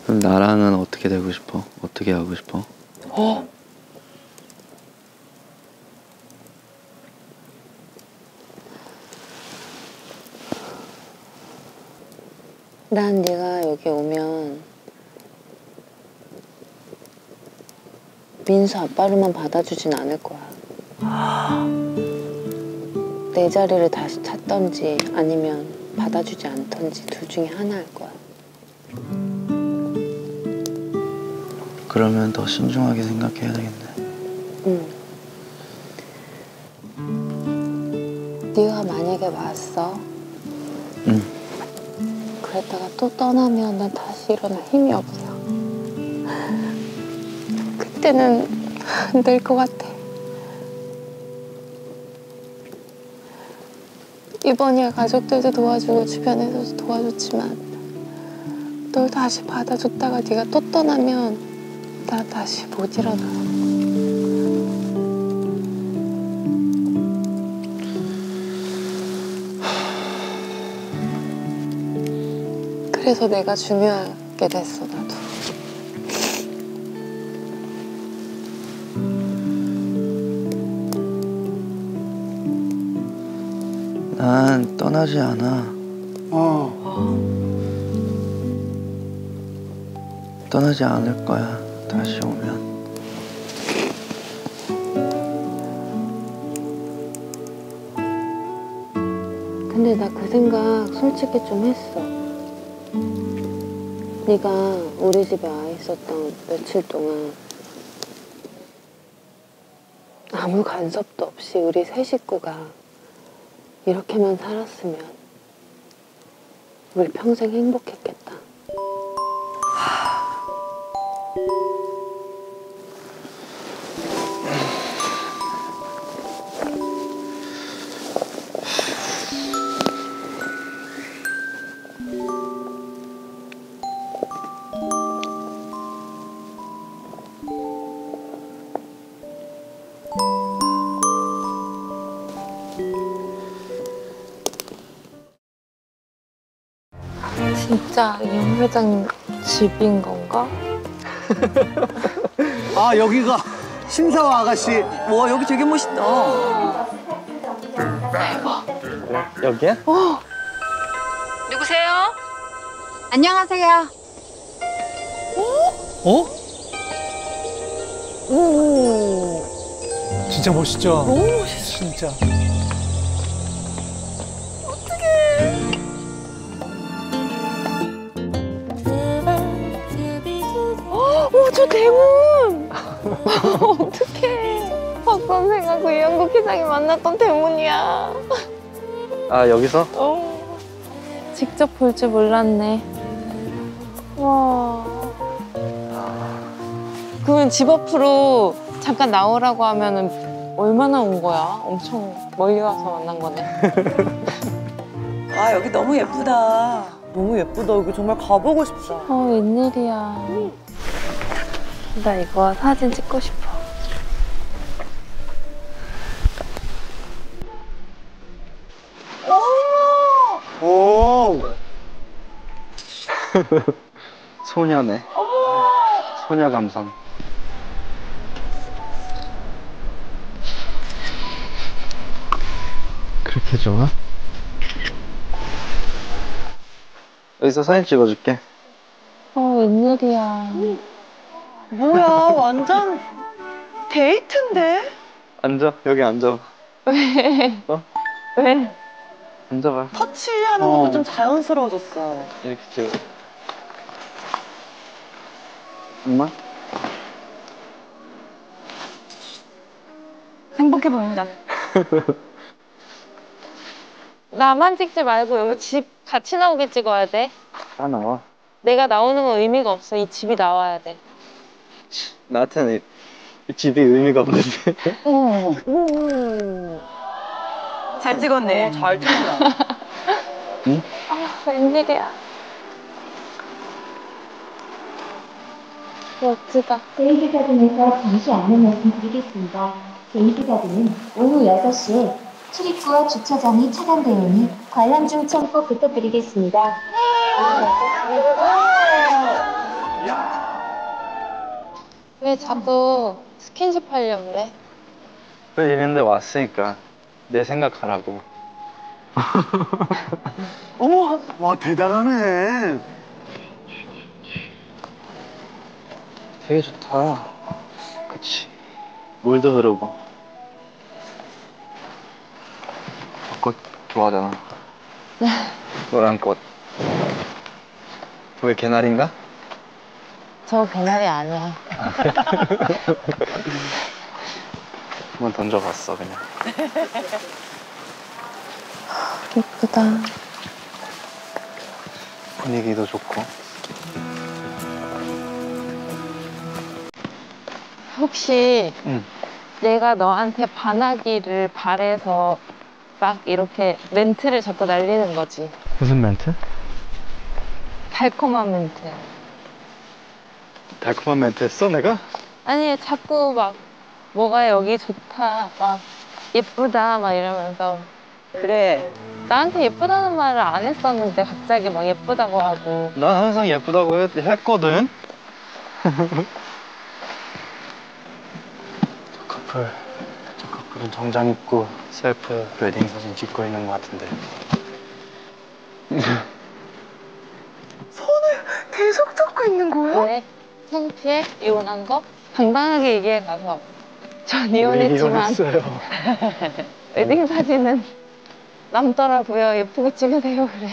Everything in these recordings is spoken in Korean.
그럼 나랑은 어떻게 되고 싶어? 어떻게 하고 싶어? 난 네가 여기 오면 민수 아빠로만 받아주진 않을 거야. 내 자리를 다시 찾던지 아니면 받아주지 않던지 둘 중에 하나일 거야. 그러면 더 신중하게 생각해야 되겠네. 응. 네가 만약에 왔어. 응. 그랬다가 또 떠나면 난 다시 일어날 힘이 없어. 그때는 안 될 것 같아. 이번이야 가족들도 도와주고 주변에서도 도와줬지만 널 다시 받아줬다가 네가 또 떠나면 나 다시 못 일어나. 그래서 내가 중요하게 됐어, 나도. 난 떠나지 않아. 떠나지 않을 거야. 다시 오면. 근데 나 그 생각 솔직히 좀 했어. 네가 우리 집에 와 있었던 며칠 동안 아무 간섭도 없이 우리 세 식구가 이렇게만 살았으면 우리 평생 행복했겠다. 진짜 임 회장님 집인 건가? 아, 여기가 신사와 아가씨. 와, 여기 되게 멋있다. 여기야? 누구세요? 안녕하세요. 어? 오. 진짜 멋있죠? 너무 멋있어. 진짜. 저 대문! 어떡해. 박 선생하고 이영국 회장이 만났던 대문이야. 아, 여기서? 직접 볼 줄 몰랐네. 와. 그러면 집 앞으로 잠깐 나오라고 하면은 얼마나 온 거야? 엄청 멀리 와서 만난 거네. 아, 여기 너무 예쁘다. 너무 예쁘다. 여기 정말 가보고 싶다. 웬일이야. 나 이거 사진 찍고 싶어. 오! 소녀네. 소녀 감성. 그렇게 좋아? 여기서 사진 찍어줄게. 웬일이야. 뭐야, 완전 데이트인데? 앉아. 여기 앉아. 왜? 어? 왜? 앉아봐. 터치하는 것도 좀 자연스러워졌어. 이렇게 찍어. 엄마? 행복해 보인다. 나만 찍지 말고 여기 집 같이 나오게 찍어야 돼. 다 나와. 내가 나오는 건 의미가 없어. 이 집이 나와야 돼. 나한테는 이 집이 의미가 없는데. 잘 찍었네. 잘 찍었다. 응? 웬일이야. 멋지다. 제이드가든에서 잠시 안내 말씀드리겠습니다. 제이드가든은 오후 6시에 출입구와 주차장이 차단되오니 관람 중 참고 부탁드리겠습니다. 왜 자꾸 스킨십 하려고 그래? 왜 이랬는데 왔으니까 내 생각하라고. 어머, 와 대단하네. 되게 좋다. 그치. 물도 흐르고. 벚꽃 좋아하잖아. 노란 꽃. 왜 개나리인가? 저 개나리 아니야. 한번 던져봤어 그냥. 예쁘다. 분위기도 좋고. 혹시 응. 내가 너한테 반하기를 바래서 막 이렇게 멘트를 자꾸 날리는 거지? 무슨 멘트? 달콤한 멘트. 달콤한 멘트 했어 내가? 아니 자꾸 막 뭐가 여기 좋다, 막 예쁘다 막 이러면서 그래. 나한테 예쁘다는 말을 안 했었는데 갑자기 막 예쁘다고 하고. 난 항상 예쁘다고 했거든. 저 커플은 정장 입고 셀프 웨딩 사진 찍고 있는 것 같은데. 계속 잡고 있는 거야? 왜? 창피해? 이혼한 거? 당당하게 얘기해 가서 전 우리 이혼했지만 이혼했어요. 웨딩 사진은 남더라고요. 예쁘게 찍으세요. 그래.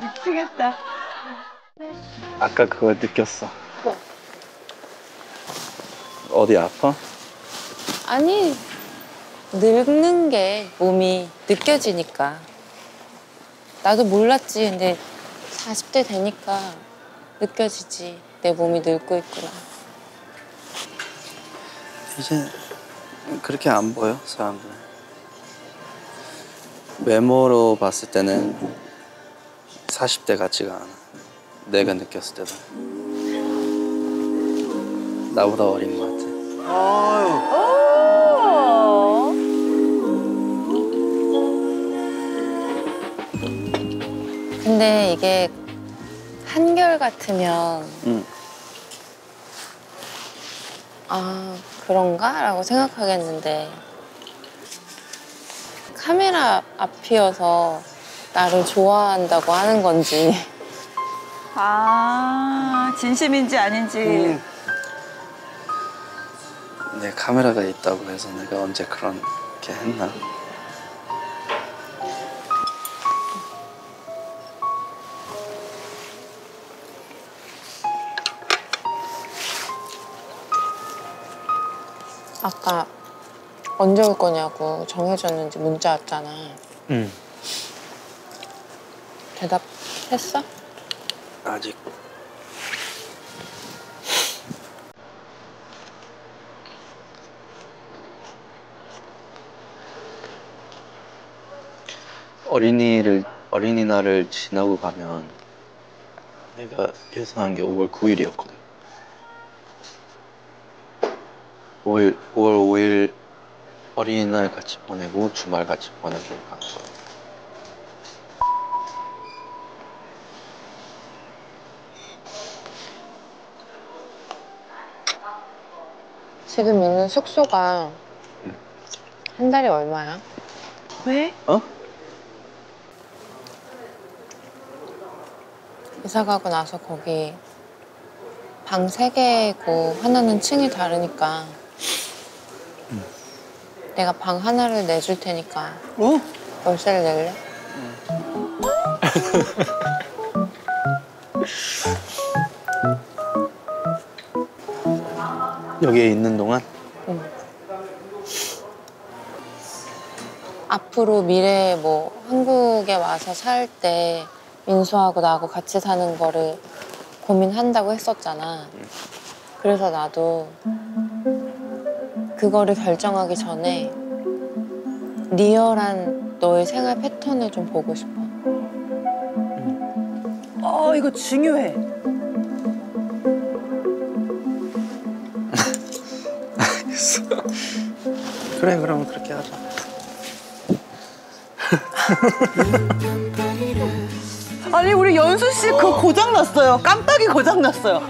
미치겠다. 아까 그거 느꼈어. 뭐? 어디 아파? 아니, 늙는 게 몸이 느껴지니까. 나도 몰랐지. 근데 40대 되니까 느껴지지. 내 몸이 늙고 있구나. 이제 그렇게 안 보여 사람들. 외모로 봤을 때는 40대 같지가 않아. 내가 느꼈을 때도. 나보다 어린 것 같아. 아유. 근데 이게 한결 같으면 응. 아, 그런가? 라고 생각하겠는데 카메라 앞이어서 나를 좋아한다고 하는 건지. 아, 진심인지 아닌지. 내 카메라가 있다고 해서 내가 언제 그렇게 했나? 아까 언제 올 거냐고 정해졌는지 문자 왔잖아. 응. 대답했어? 아직. 어린이날을 지나고 가면 내가 예상한 게 5월 9일이었거든. 5월 5일 어린이날 같이 보내고 주말 같이 보내고 간 거야. 지금 있는 숙소가 한 달에 얼마야? 왜? 어? 이사 가고 나서 거기 방 3개고 하나는 층이 다르니까 내가 방 하나를 내줄 테니까 어? 월세를 낼래? 여기에 있는 동안? 응. 앞으로 미래에 뭐 한국에 와서 살 때 민수하고 나하고 같이 사는 거를 고민한다고 했었잖아. 그래서 나도 그거를 결정하기 전에 리얼한 너의 생활 패턴을 좀 보고 싶어. 이거 중요해. 알겠어. 그래, 그럼 그렇게 하자. 아니, 우리 연수 씨 그거 고장 났어요. 깜빡이 고장 났어요.